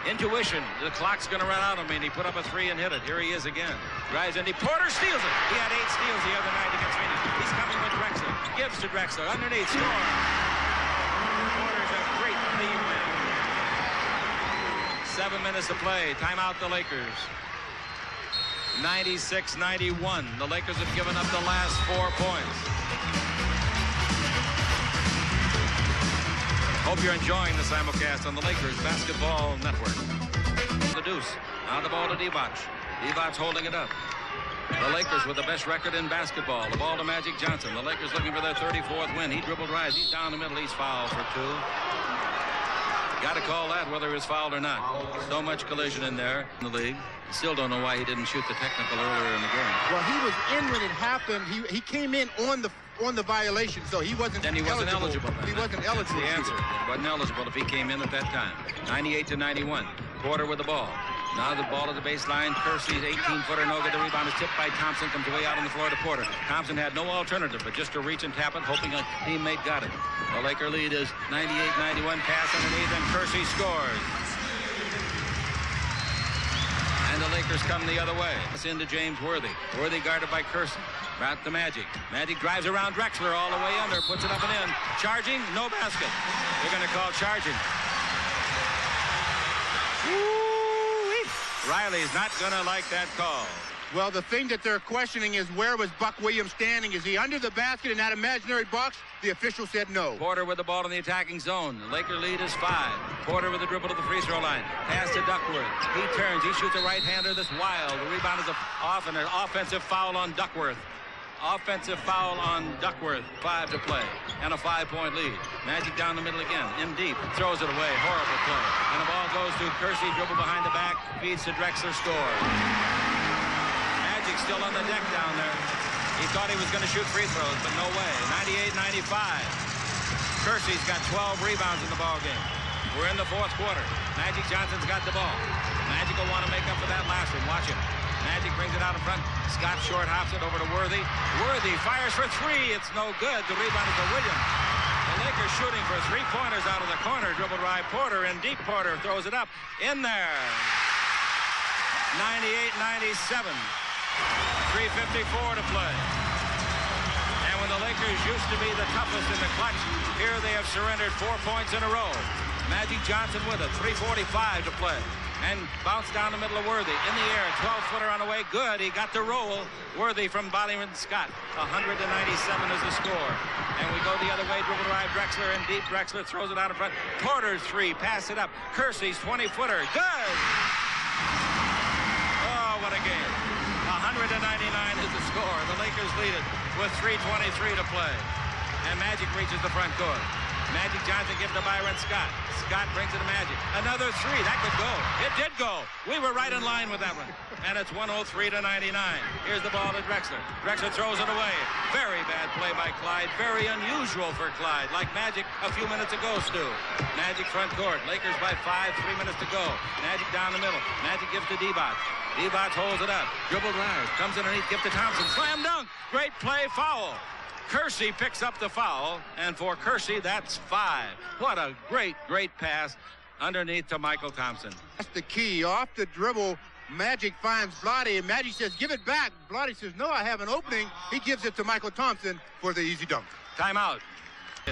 intuition. The clock's going to run out on me, and he put up a three and hit it. Here he is again. Drives in. Porter steals it. He had 8 steals the other night against Phoenix. He's coming with Drexler. Gives to Drexler. Underneath. Score. Porter's a great lead man. 7 minutes to play. Timeout the Lakers. 96-91. The Lakers have given up the last 4 points. Hope you're enjoying the simulcast on the Lakers Basketball Network. The deuce. Now the ball to Divac. Divac holding it up. The Lakers with the best record in basketball. The ball to Magic Johnson. The Lakers looking for their 34th win. He dribbled right. He's down the middle. He's fouled for 2. Got to call that whether he was fouled or not. So much collision in there in the league. Still don't know why he didn't shoot the technical earlier in the game. Well, he was in when it happened. He came in on the violation, so he wasn't. Then he wasn't eligible. He wasn't eligible. That's the answer. He wasn't eligible if he came in at that time. 98-91. Porter with the ball. Now the ball at the baseline. Kersey's 18-footer, no good. The rebound is tipped by Thompson. Comes way out on the floor to Porter. Thompson had no alternative but just to reach and tap it, hoping a teammate got it. The Laker lead is 98-91. Pass underneath, and Kersey scores. And the Lakers come the other way. It's into James Worthy. Worthy guarded by Kersey. Back to Magic. Magic drives around Drexler all the way under. Puts it up and in. Charging. No basket. They're going to call charging. Riley's not going to like that call. Well, the thing that they're questioning is where was Buck Williams standing? Is he under the basket in that imaginary box? The official said no. Porter with the ball in the attacking zone. The Laker lead is 5. Porter with the dribble to the free throw line. Pass to Duckworth. He turns. He shoots a right-hander that's wild. The rebound is off, and an offensive foul on Duckworth. Offensive foul on Duckworth. 5 to play. And a 5-point lead. Magic down the middle again. In deep. Throws it away. Horrible play. And the ball goes to Kersey. Dribble behind the back. Feeds to Drexler. Scores. Magic still on the deck down there. He thought he was going to shoot free throws, but no way. 98-95. Kersey's got 12 rebounds in the ball game. We're in the 4th quarter. Magic Johnson's got the ball. Magic will want to make up for that last one. Watch it. Magic brings it out in front. Scott short hops it over to Worthy. Worthy fires for 3. It's no good. The rebound is to Williams. The Lakers shooting for 3-pointers out of the corner. Dribbled by Porter, and deep Porter throws it up. In there. 98-97. 3:54 to play. And when the Lakers used to be the toughest in the clutch, here they have surrendered 4 points in a row. Magic Johnson with it. 3:45 to play. And bounced down the middle of Worthy. In the air, 12-footer on the way. Good. He got the roll. Worthy from Bollywood Scott. 197 is the score. And we go the other way. Dribble drive Drexler in deep. Drexler throws it out in front. Porter's 3. Pass it up. Kersey's 20-footer. Good. Oh, what a game. 199 is the score. The Lakers lead it with 3:23 to play. And Magic reaches the front court. Magic Johnson gives to Byron Scott. Scott brings it to Magic. Another 3. That could go. It did go. We were right in line with that one. And it's 103-99. Here's the ball to Drexler. Drexler throws it away. Very bad play by Clyde. Very unusual for Clyde. Like Magic a few minutes ago, Stu. Magic front court. Lakers by 5. 3 minutes to go. Magic down the middle. Magic gives to Divac. Divac holds it up. Dribble drive. Comes underneath. Gives to Thompson. Slam dunk. Great play. Foul. Kersey picks up the foul, and for Kersey, that's 5. What a great, great pass underneath to Michael Thompson. That's the key. Off the dribble, Magic finds Blotty, and Magic says, give it back. Blotty says, no, I have an opening. He gives it to Michael Thompson for the easy dunk. Timeout.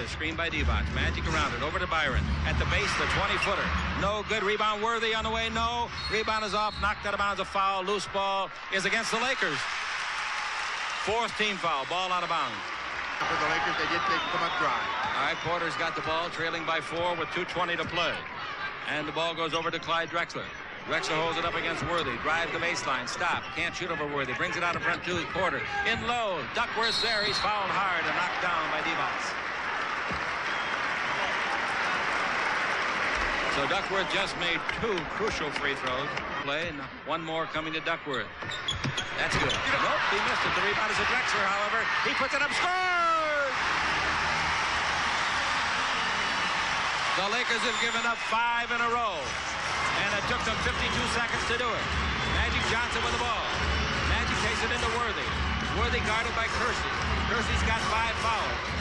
Screen by Divac. Magic around it. Over to Byron. At the base, the 20-footer. No good. Rebound Worthy on the way. No. Rebound is off. Knocked out of bounds. A foul. Loose ball is against the Lakers. 4th team foul. Ball out of bounds. For the Lakers, they come up dry. All right, Porter's got the ball, trailing by 4 with 2:20 to play. And the ball goes over to Clyde Drexler. Drexler holds it up against Worthy. Drives the baseline. Stop. Can't shoot over Worthy. Brings it out in front to Porter. In low. Duckworth's there. He's fouled hard and knocked down by Divac. So Duckworth just made 2 crucial free throws. Play, and one more coming to Duckworth. That's good. Nope, he missed it. The rebound is a Drexler, however. He puts it up, scores! The Lakers have given up 5 in a row, and it took them 52 seconds to do it. Magic Johnson with the ball. Magic takes it into Worthy. Worthy guarded by Kersey. Kersey's got 5 fouls.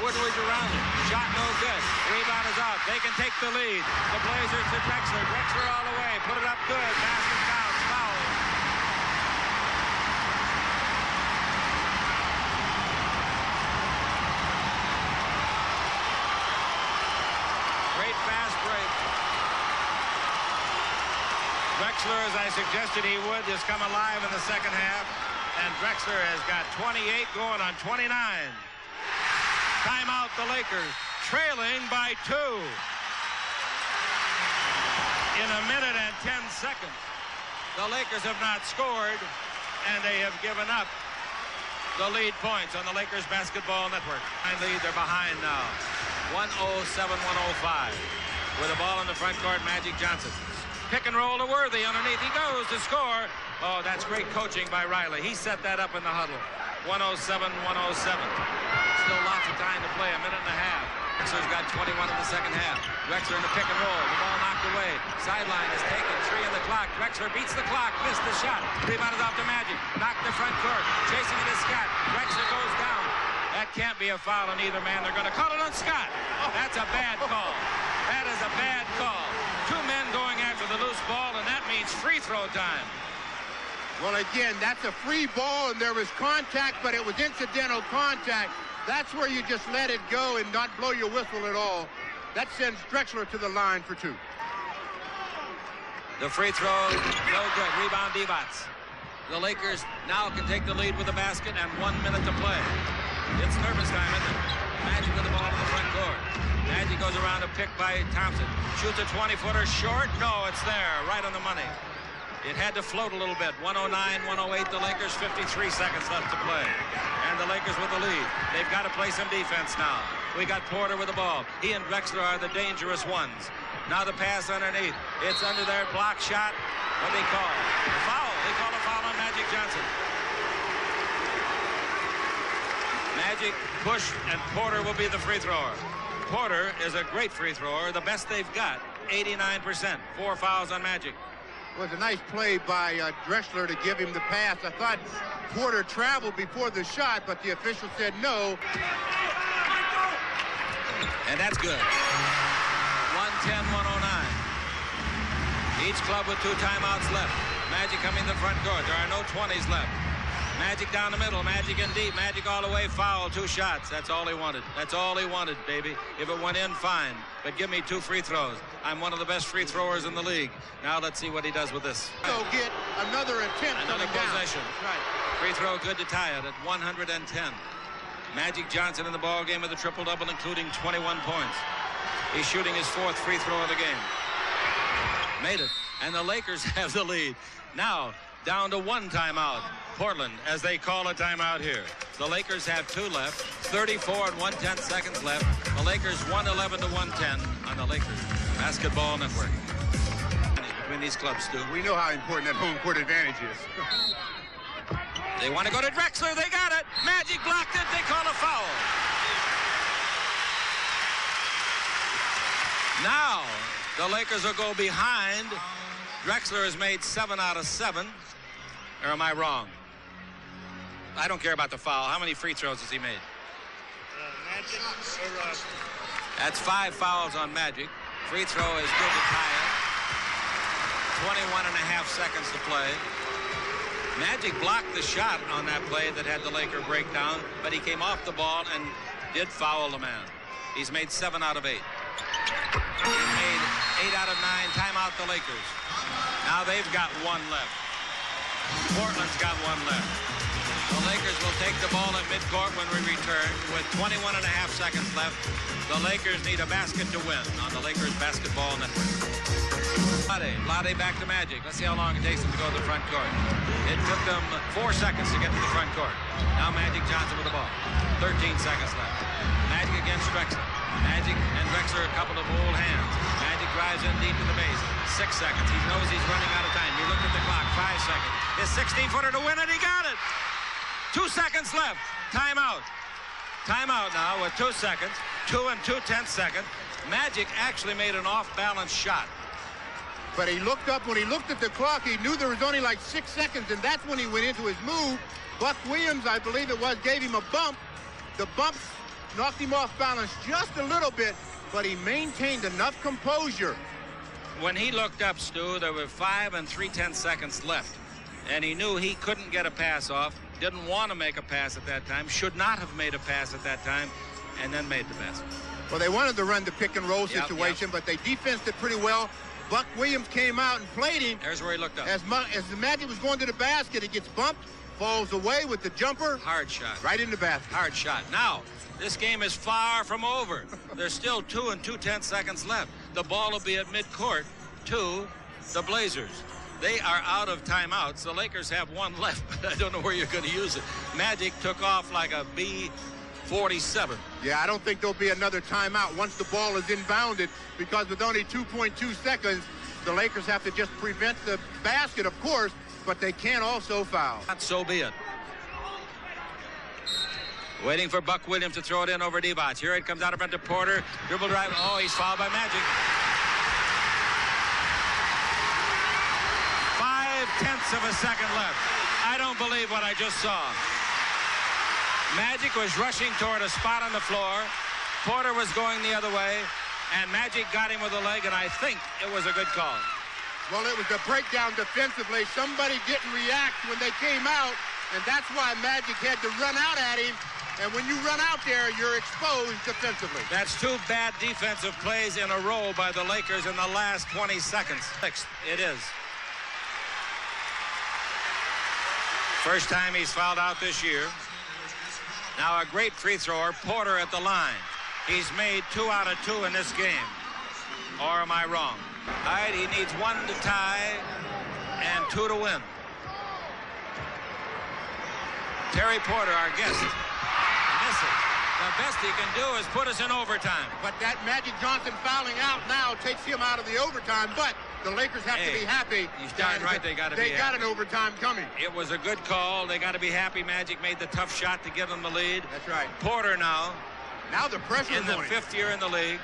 Woodward's around him. Shot no good. Rebound is out. They can take the lead. The Blazers to Drexler. Drexler all the way. Put it up good. Basket counts. Foul. Great fast break. Drexler, as I suggested he would, has come alive in the second half. And Drexler has got 28 going on 29. Timeout, the Lakers, trailing by 2. In a minute and 10 seconds. The Lakers have not scored, and they have given up the lead points on the Lakers Basketball Network. Lead, they're behind now. 107-105. With the ball in the front court, Magic Johnson. Pick and roll to Worthy underneath. He goes to score. Oh, that's great coaching by Riley. He set that up in the huddle. 107-107. Still lots of time to play, a minute and a half. Drexler's got 21 in the second half. Drexler in the pick and roll. The ball knocked away. Sideline is taken. 3 on the clock. Drexler beats the clock. Missed the shot. Rebound is off to Magic. Knocked the front court. Chasing it is Scott. Drexler goes down. That can't be a foul on either man. They're going to call it on Scott. That's a bad call. That is a bad call. 2 men going after the loose ball, and that means free throw time. Well, again, that's a free ball, and there was contact, but it was incidental contact. That's where you just let it go and not blow your whistle at all. That sends Drexler to the line for 2. The free throw, no good. Rebound, Divac. The Lakers now can take the lead with the basket and 1 minute to play. It's nervous time, isn't it? Magic with the ball in the front court. Magic goes around a pick by Thompson. Shoots a 20-footer short. No, it's there, right on the money. It had to float a little bit. 109-108, the Lakers, 53 seconds left to play. And the Lakers with the lead. They've got to play some defense now. We got Porter with the ball. He and Drexler are the dangerous ones. Now the pass underneath. It's under there, block shot. What do they call? A foul. They call a foul on Magic Johnson. Magic, push, and Porter will be the free thrower. Porter is a great free thrower, the best they've got, 89%. 4 fouls on Magic. It was a nice play by Drexler to give him the pass. I thought Porter traveled before the shot, but the official said no. And that's good. 110-109. Each club with 2 timeouts left. Magic coming in the front court. There are no 20s left. Magic down the middle. Magic in deep. Magic all the way. Foul. 2 shots. That's all he wanted. That's all he wanted, baby. If it went in, fine. But give me 2 free throws. I'm one of the best free throwers in the league. Now let's see what he does with this. So get another attempt. Another possession. Right. Free throw good to tie it at 110. Magic Johnson in the ball game with a triple-double, including 21 points. He's shooting his 4th free throw of the game. Made it. And the Lakers have the lead. Now, down to 1 timeout. Portland, as they call a timeout here. The Lakers have 2 left. 34 and 1/10 seconds left. The Lakers 111 to 110 on the Lakers Basketball Network. Between these clubs, Stu. We know how important that home court advantage is. They want to go to Drexler. They got it. Magic blocked it. They call a foul. Now, the Lakers will go behind. Drexler has made 7 out of 7. Or am I wrong? I don't care about the foul. How many free throws has he made? Magic. That's 5 fouls on Magic. Free throw is good to tie it. 21 and a half seconds to play. Magic blocked the shot on that play that had the Laker break down, but he came off the ball and did foul the man. He's made 7 out of 8. He made 8 out of 9. Timeout the Lakers. Now they've got 1 left. Portland's got 1 left. The Lakers will take the ball at midcourt when we return with 21 and a half seconds left. The Lakers need a basket to win on the Lakers Basketball Network. Vlade back to Magic. Let's see how long it takes him to go to the front court. It took them 4 seconds to get to the front court. Now Magic Johnson with the ball. 13 seconds left. Magic against Drexler. Magic and Drexler a couple of old hands. Magic drives in deep to the base. 6 seconds. He knows he's running out of time. You look at the clock. 5 seconds. His 16-footer to win it. He got it. 2 seconds left. Timeout. Timeout now with 2 seconds. 2 and 2/10 seconds. Magic actually made an off-balance shot. But he looked up. When he looked at the clock, he knew there was only like 6 seconds, and that's when he went into his move. Buck Williams, I believe it was, gave him a bump. The bump knocked him off balance just a little bit, but he maintained enough composure. When he looked up, Stu, there were 5 and 3/10 seconds left, and he knew he couldn't get a pass off, didn't want to make a pass at that time, should not have made a pass at that time, and then made the pass. Well, they wanted to run the pick-and-roll situation, but they defensed it pretty well. Buck Williams came out and played him. There's where he looked up. As the Magic was going to the basket, it gets bumped, falls away with the jumper. Hard shot. Right in the basket. Hard shot. Now, this game is far from over. There's still 2 and 2/10 seconds left. The ball will be at midcourt to the Blazers. They are out of timeouts. The Lakers have 1 left, but I don't know where you're going to use it. Magic took off like a B-47. Yeah, I don't think there'll be another timeout once the ball is inbounded, because with only 2.2 seconds, the Lakers have to just prevent the basket, of course, but they can also foul. So be it. Waiting for Buck Williams to throw it in over Divac. Here it comes out of front to Porter. Dribble drive. Oh, he's fouled by Magic. 0.5 of a second left. I don't believe what I just saw. Magic was rushing toward a spot on the floor. Porter was going the other way, and Magic got him with a leg, and I think it was a good call. Well, it was a breakdown defensively. Somebody didn't react when they came out, and that's why Magic had to run out at him. And when you run out there, you're exposed defensively. That's 2 bad defensive plays in a row by the Lakers in the last 20 seconds. It is. First time he's fouled out this year. Now a great free thrower, Porter at the line. He's made 2 out of 2 in this game. Or am I wrong? All right, he needs 1 to tie and 2 to win. Terry Porter, our guest. Miss it. The best he can do is put us in overtime. But that Magic Johnson fouling out now takes him out of the overtime. But the Lakers have to be happy. He's darn right they got to be happy. They got an overtime coming. It was a good call. They got to be happy. Magic made the tough shot to give them the lead. That's right. Porter now. Now the pressure in the 5th year in the league.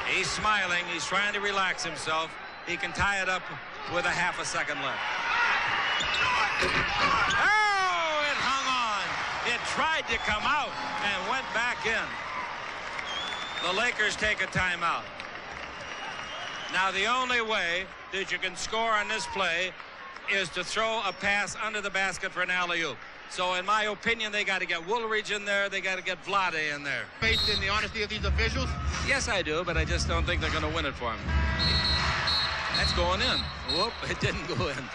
He's smiling. He's trying to relax himself. He can tie it up with a half a second left. Oh, it hung on. It tried to come out and went back in. The Lakers take a timeout. Now, the only way that you can score on this play is to throw a pass under the basket for an alley-oop. So, in my opinion, they got to get Woolridge in there. They got to get Vlade in there. Based in the honesty of these officials? Yes, I do, but I just don't think they're going to win it for him. That's going in. Whoop, it didn't go in.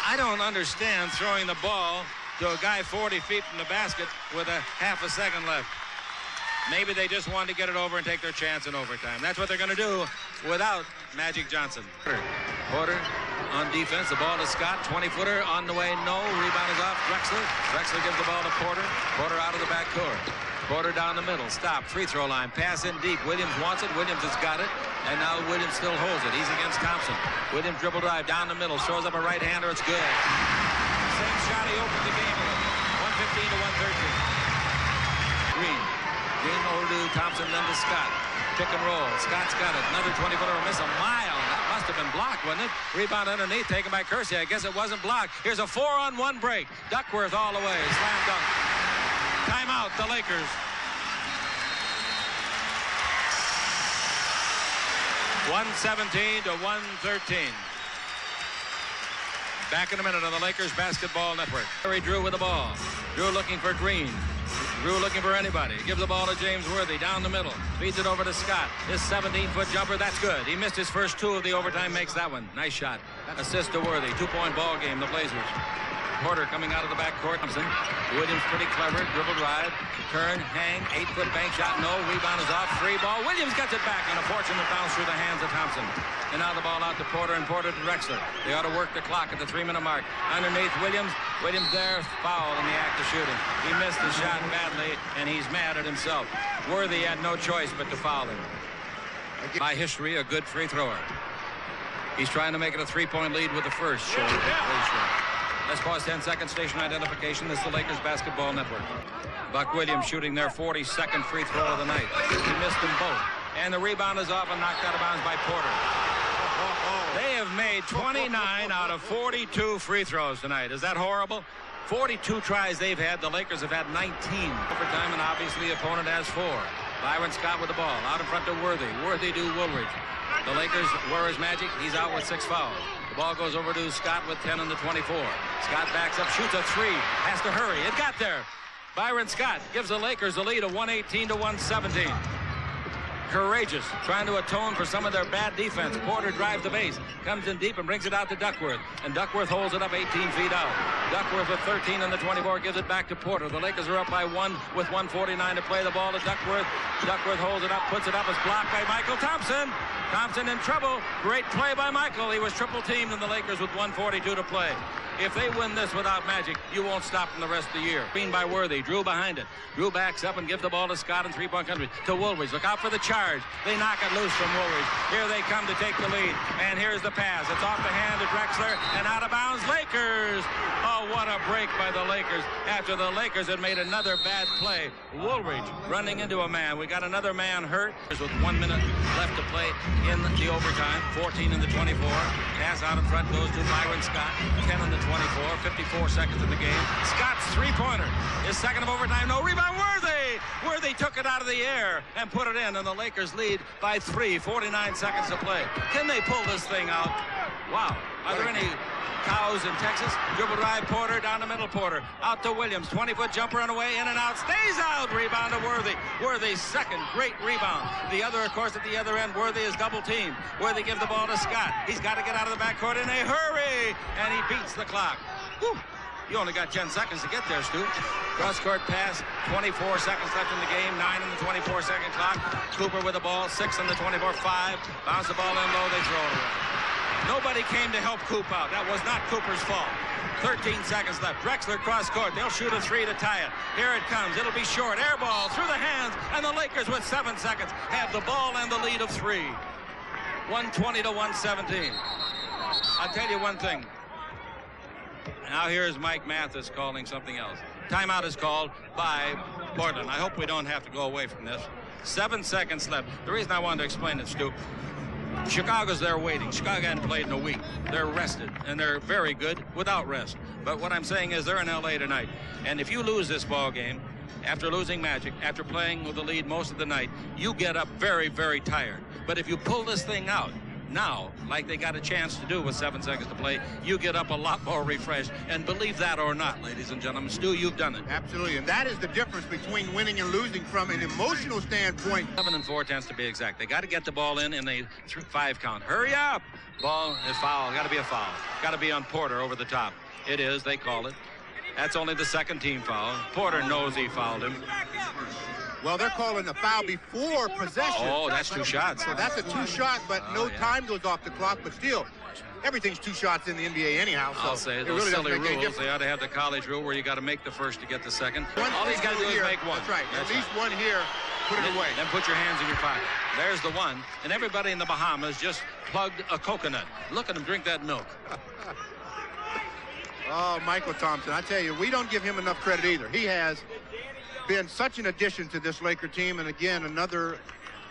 I don't understand throwing the ball to a guy 40 feet from the basket with a half a second left. Maybe they just wanted to get it over and take their chance in overtime. That's what they're going to do without Magic Johnson. Porter on defense. The ball to Scott. 20-footer on the way. No. Rebound is off. Drexler. Drexler gives the ball to Porter. Porter out of the backcourt. Porter down the middle. Stop. Free throw line. Pass in deep. Williams wants it. Williams has got it. And now Williams still holds it. He's against Thompson. Williams dribble drive down the middle. Throws up a right-hander. It's good. Same shot he opened the game with. 115 to 113. Green. Green over to Thompson, then to Scott. Pick and roll. Scott's got it. Another 20-footer. Miss a mile. That must have been blocked, wasn't it? Rebound underneath, taken by Kersey. I guess it wasn't blocked. Here's a 4-on-1 break. Duckworth all the way. Slam dunk. Timeout, the Lakers. 117 to 113. Back in a minute on the Lakers Basketball Network. Harry Drew with the ball. Drew looking for Green. Drew looking for anybody. Gives the ball to James Worthy down the middle. Feeds it over to Scott. His 17-foot jumper, that's good. He missed his first 2 of the overtime, makes that one. Nice shot. Assist to Worthy. 2-point ball game, the Blazers. Porter coming out of the backcourt. Thompson. Williams pretty clever. Dribble drive. Turn. Hang. 8-foot bank shot. No. Rebound is off. Free ball. Williams gets it back on a fortunate bounce through the hands of Thompson. And now the ball out to Porter, and Porter to Drexler. They ought to work the clock at the 3-minute mark. Underneath Williams. Williams there. Foul in the act of shooting. He missed the shot badly, and he's mad at himself. Worthy had no choice but to foul him. By history, a good free thrower. He's trying to make it a 3-point lead with the first. Let's pause 10 seconds. Station identification. This is the Lakers Basketball Network. Buck Williams shooting their 42nd free throw of the night. He missed them both. And the rebound is off and knocked out of bounds by Porter. They have made 29 out of 42 free throws tonight. Is that horrible? 42 tries they've had. The Lakers have had 19. Overtime, and obviously the opponent has 4. Byron Scott with the ball. Out in front to Worthy. Worthy to Woolridge. The Lakers were his magic. He's out with 6 fouls. The ball goes over to Scott with 10 on the 24. Scott backs up, shoots a 3. Has to hurry. It got there. Byron Scott gives the Lakers a lead of 118 to 117. Courageous, trying to atone for some of their bad defense. Porter drives the base, comes in deep and brings it out to Duckworth. And Duckworth holds it up 18 feet out. Duckworth with 13 on the 24 gives it back to Porter. The Lakers are up by 1 with 1:49 to play. The ball to Duckworth. Duckworth holds it up, puts it up. It's blocked by Michael Thompson. Thompson in trouble. Great play by Michael. He was triple teamed in the Lakers with 1:42 to play. If they win this without magic, you won't stop them the rest of the year. Being by Worthy. Drew behind it. Drew backs up and gives the ball to Scott in 3-point country. To Woolridge. Look out for the charge. They knock it loose from Woolridge. Here they come to take the lead. And here's the pass. It's off the hand of Drexler and out of bounds. Lakers. Oh, what a break by the Lakers after the Lakers had made another bad play. Woolridge running into a man. We got another man hurt. With 1 minute left to play in the overtime. 14 in the 24. Pass out in front goes to Byron Scott. 10 in the 24. 54 seconds in the game. Scott's 3-pointer. His second of overtime. No rebound. Worthy. Worthy took it out of the air and put it in, and the Lakers lead by 3. 49 seconds to play. Can they pull this thing out? Wow. Are there any cows in Texas? Dribble drive, Porter, down the middle, Porter. Out to Williams, 20-foot jumper on the way, in and out, stays out, rebound to Worthy. Worthy's second great rebound. The other, of course, at the other end, Worthy is double teamed. Worthy gives the ball to Scott. He's got to get out of the backcourt in a hurry, and he beats the clock. Whew. You only got 10 seconds to get there, Stu. Cross-court pass, 24 seconds left in the game, 9 in the 24-second clock. Cooper with the ball, 6 in the 24, 5. Bounce the ball in low, they throw it away. Nobody came to help Coop out. That was not Cooper's fault. 13 seconds left. Drexler cross-court. They'll shoot a 3 to tie it. Here it comes. It'll be short. Air ball through the hands, and the Lakers with 7 seconds have the ball and the lead of 3. 120 to 117. I'll tell you one thing. Now here's Mike Mathis calling something else. Timeout is called by Portland. I hope we don't have to go away from this. 7 seconds left. The reason I wanted to explain it, Stu, Chicago's there waiting. Chicago hadn't played in a week. They're rested, and they're very good without rest. But what I'm saying is they're in L.A. tonight. And if you lose this ball game, after losing magic, after playing with the lead most of the night, you get up very, very tired. But if you pull this thing out now, like they got a chance to do with 7 seconds to play, you get up a lot more refreshed. And believe that or not, ladies and gentlemen, Stu, you've done it. Absolutely, and that is the difference between winning and losing from an emotional standpoint. 7 4/10 to be exact. They got to get the ball in a 5 count. Hurry up! Ball is foul. Got to be a foul. Got to be on Porter over the top. It is. They call it. That's only the second team foul. Porter knows he fouled him. Well, they're calling a foul before possession. Oh, that's 2 shots. So that's a 2-shot, but no time goes off the clock. But still, everything's 2 shots in the NBA anyhow. So I'll say those silly rules. They ought to have the college rule where you got to make the first to get the second. All he's got to do is make one. That's right. At least one here. Put it away. Then put your hands in your pocket. There's the one. And everybody in the Bahamas just plugged a coconut. Look at him drink that milk. Oh, Michael Thompson. I tell you, we don't give him enough credit either. He has been such an addition to this Laker team, and again, another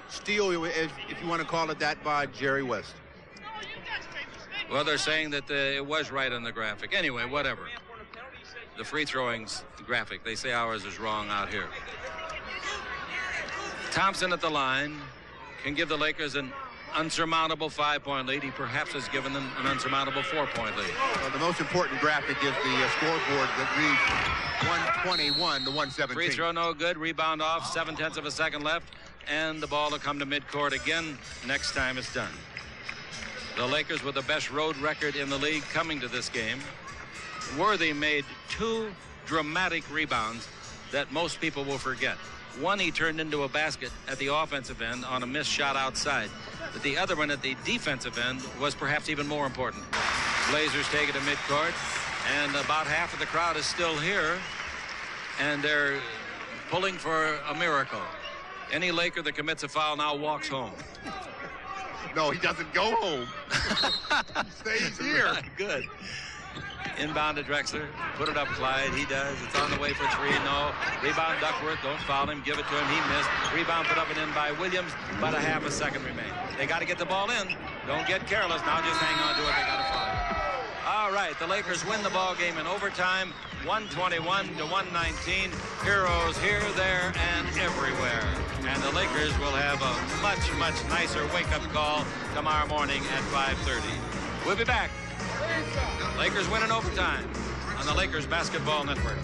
steal, if you want to call it that, by Jerry West. Well, they're saying that it was right on the graphic. Anyway, whatever. The free throwing's graphic. They say ours is wrong out here. Thompson at the line can give the Lakers an unsurmountable 5-point lead. He perhaps has given them an unsurmountable 4-point lead. Well, the most important graphic is the scoreboard that reads 121 to 117. Free throw no good. Rebound off. 0.7 of a second left. And the ball will come to midcourt again next time it's done. The Lakers with the best road record in the league coming to this game. Worthy made 2 dramatic rebounds that most people will forget. One he turned into a basket at the offensive end on a missed shot outside. But the other one at the defensive end was perhaps even more important. Blazers take it to midcourt, and about half of the crowd is still here, and they're pulling for a miracle. Any Laker that commits a foul now walks home. No, he doesn't go home. He stays here. Right, good. Inbound to Drexler. Put it up, Clyde. He does. It's on the way for 3. No. Rebound Duckworth. Don't foul him. Give it to him. He missed. Rebound put up and in by Williams. About a half a second remain. They got to get the ball in. Don't get careless. Now just hang on to it. They got to foul. All right. The Lakers win the ball game in overtime. 121 to 119. Heroes here, there, and everywhere. And the Lakers will have a much, much nicer wake-up call tomorrow morning at 5:30. We'll be back. Lakers win in overtime on the Lakers Basketball Network.